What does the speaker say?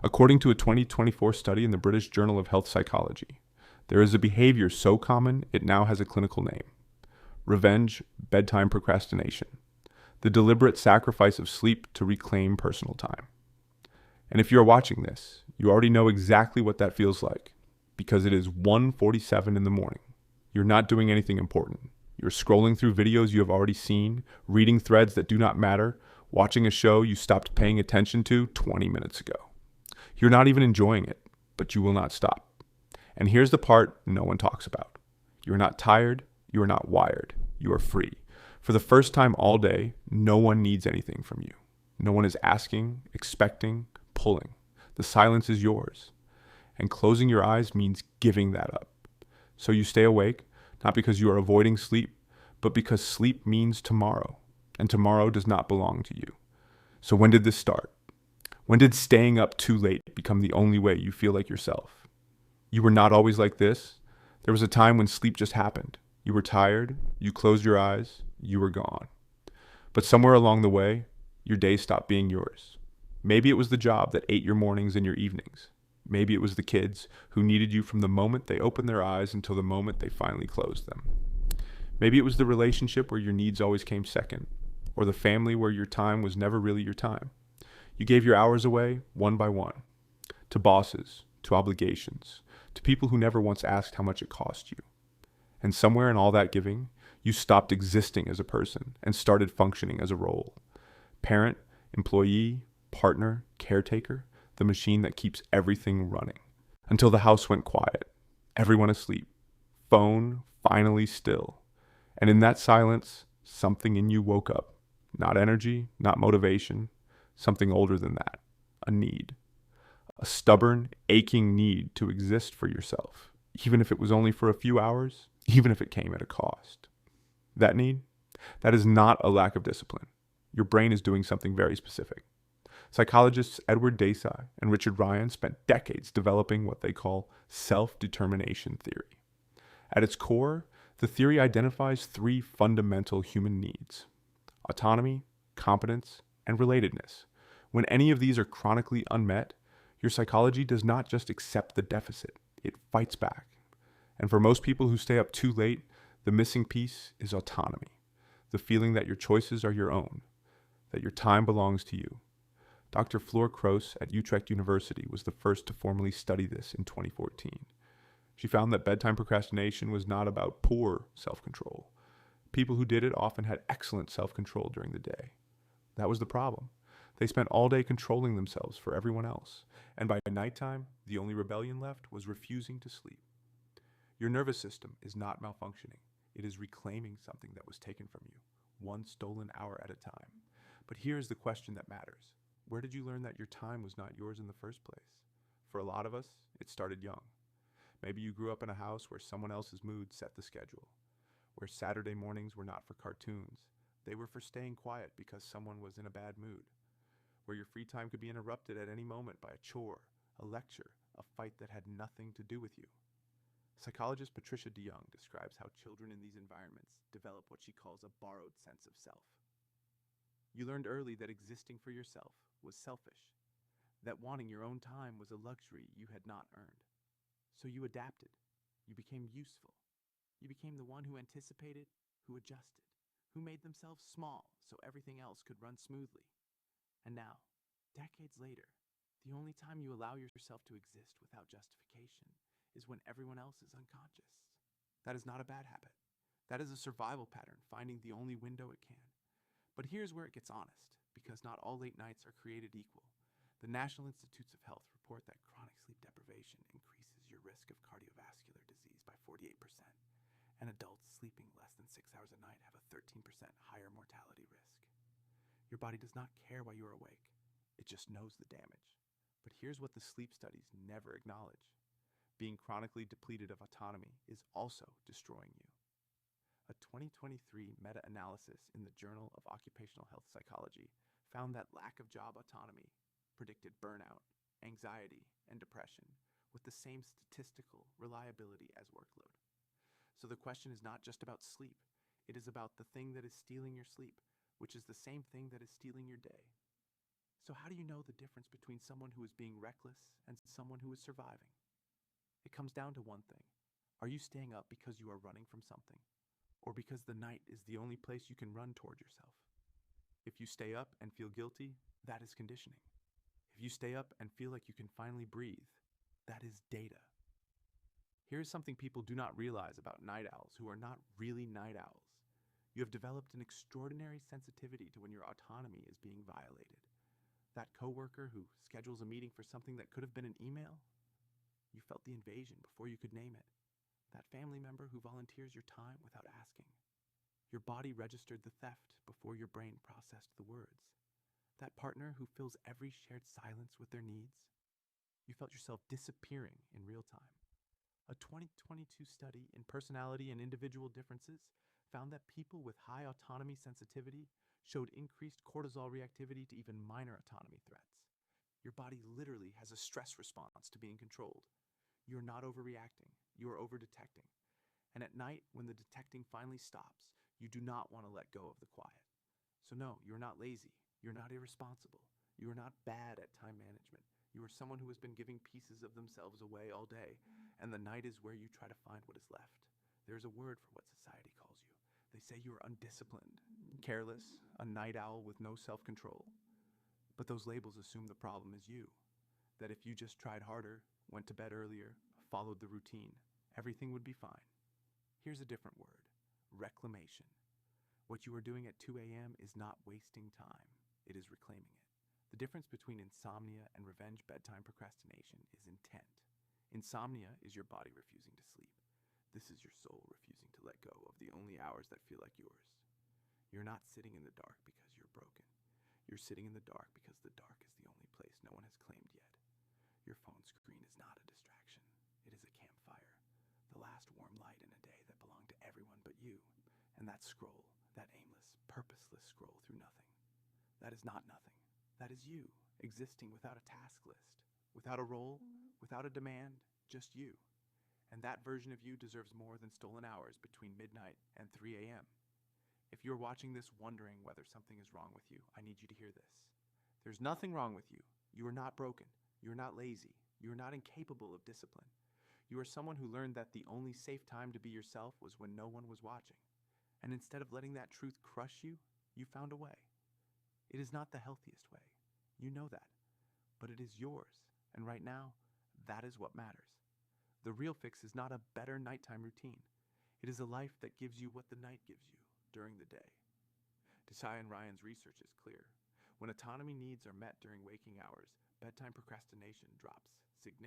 According to a 2024 study in the British Journal of Health Psychology, there is a behavior so common it now has a clinical name: revenge bedtime procrastination, the deliberate sacrifice of sleep to reclaim personal time. And if you are watching this, you already know exactly what that feels like, because it is 1:47 in the morning. You're not doing anything important. You're scrolling through videos you have already seen, reading threads that do not matter, watching a show you stopped paying attention to 20 minutes ago. You're not even enjoying it, but you will not stop. And here's the part no one talks about. You're not tired, you are not wired, you are free. For the first time all day, no one needs anything from you. No one is asking, expecting, pulling. The silence is yours. And closing your eyes means giving that up. So you stay awake, not because you are avoiding sleep, but because sleep means tomorrow, and tomorrow does not belong to you. So when did this start? When did staying up too late become the only way you feel like yourself? You were not always like this. There was a time when sleep just happened. You were tired, you closed your eyes, you were gone. But somewhere along the way, your day stopped being yours. Maybe it was the job that ate your mornings and your evenings. Maybe it was the kids who needed you from the moment they opened their eyes until the moment they finally closed them. Maybe it was the relationship where your needs always came second, or the family where your time was never really your time. You gave your hours away one by one, to bosses, to obligations, to people who never once asked how much it cost you. And somewhere in all that giving, you stopped existing as a person and started functioning as a role. Parent, employee, partner, caretaker, the machine that keeps everything running. Until the house went quiet, everyone asleep, phone finally still. And in that silence, something in you woke up. Not energy, not motivation, something older than that. A need. A stubborn, aching need to exist for yourself, even if it was only for a few hours, even if it came at a cost. That need? That is not a lack of discipline. Your brain is doing something very specific. Psychologists Edward Desai and Richard Ryan spent decades developing what they call self-determination theory. At its core, the theory identifies three fundamental human needs: autonomy, competence, and relatedness. When any of these are chronically unmet, your psychology does not just accept the deficit, it fights back. And for most people who stay up too late, the missing piece is autonomy, the feeling that your choices are your own, that your time belongs to you. Dr. Floor Kroos at Utrecht University was the first to formally study this in 2014. She found that bedtime procrastination was not about poor self-control. People who did it often had excellent self-control during the day. That was the problem. They spent all day controlling themselves for everyone else, and by nighttime, the only rebellion left was refusing to sleep. Your nervous system is not malfunctioning. It is reclaiming something that was taken from you, one stolen hour at a time. But here is the question that matters. Where did you learn that your time was not yours in the first place? For a lot of us, it started young. Maybe you grew up in a house where someone else's mood set the schedule, where Saturday mornings were not for cartoons. They were for staying quiet because someone was in a bad mood, where your free time could be interrupted at any moment by a chore, a lecture, a fight that had nothing to do with you. Psychologist Patricia DeYoung describes how children in these environments develop what she calls a borrowed sense of self. You learned early that existing for yourself was selfish, that wanting your own time was a luxury you had not earned. So you adapted. You became useful. You became the one who anticipated, who adjusted, who made themselves small so everything else could run smoothly. And now, decades later, the only time you allow yourself to exist without justification is when everyone else is unconscious. That is not a bad habit. That is a survival pattern, finding the only window it can. But here's where it gets honest, because not all late nights are created equal. The National Institutes of Health report that chronic sleep deprivation increases your risk of cardiovascular disease by 48%, and adults sleeping less than 6 hours a night have a 13% higher mortality risk. Your body does not care why you are awake. It just knows the damage. But here's what the sleep studies never acknowledge. Being chronically depleted of autonomy is also destroying you. A 2023 meta-analysis in the Journal of Occupational Health Psychology found that lack of job autonomy predicted burnout, anxiety, and depression with the same statistical reliability as workload. So the question is not just about sleep. It is about the thing that is stealing your sleep, which is the same thing that is stealing your day. So how do you know the difference between someone who is being reckless and someone who is surviving? It comes down to one thing. Are you staying up because you are running from something? Or because the night is the only place you can run toward yourself? If you stay up and feel guilty, that is conditioning. If you stay up and feel like you can finally breathe, that is data. Here's something people do not realize about night owls who are not really night owls. You have developed an extraordinary sensitivity to when your autonomy is being violated. That coworker who schedules a meeting for something that could have been an email, you felt the invasion before you could name it. That family member who volunteers your time without asking. Your body registered the theft before your brain processed the words. That partner who fills every shared silence with their needs. You felt yourself disappearing in real time. A 2022 study in personality and individual differences found that people with high autonomy sensitivity showed increased cortisol reactivity to even minor autonomy threats. Your body literally has a stress response to being controlled. You're not overreacting, you are overdetecting. And at night, when the detecting finally stops, you do not want to let go of the quiet. So no, you're not lazy, you're not irresponsible, you are not bad at time management. You are someone who has been giving pieces of themselves away all day, and the night is where you try to find what is left. There's a word for what society calls you. They say you are undisciplined, careless, a night owl with no self-control. But those labels assume the problem is you. That if you just tried harder, went to bed earlier, followed the routine, everything would be fine. Here's a different word: reclamation. What you are doing at 2 a.m. is not wasting time, it is reclaiming it. The difference between insomnia and revenge bedtime procrastination is intent. Insomnia is your body refusing to sleep. This is your soul refusing to let go of the only hours that feel like yours. You're not sitting in the dark because you're broken. You're sitting in the dark because the dark is the only place no one has claimed yet. Your phone screen is not a distraction. It is a campfire. The last warm light in a day that belonged to everyone but you. And that scroll, that aimless, purposeless scroll through nothing, that is not nothing. That is you, existing without a task list, without a role, without a demand, just you. And that version of you deserves more than stolen hours between midnight and 3 a.m. If you're watching this wondering whether something is wrong with you, I need you to hear this. There's nothing wrong with you. You are not broken. You are not lazy. You are not incapable of discipline. You are someone who learned that the only safe time to be yourself was when no one was watching. And instead of letting that truth crush you, you found a way. It is not the healthiest way. You know that. But it is yours. And right now, that is what matters. The real fix is not a better nighttime routine. It is a life that gives you what the night gives you during the day. Desai and Ryan's research is clear. When autonomy needs are met during waking hours, bedtime procrastination drops significantly.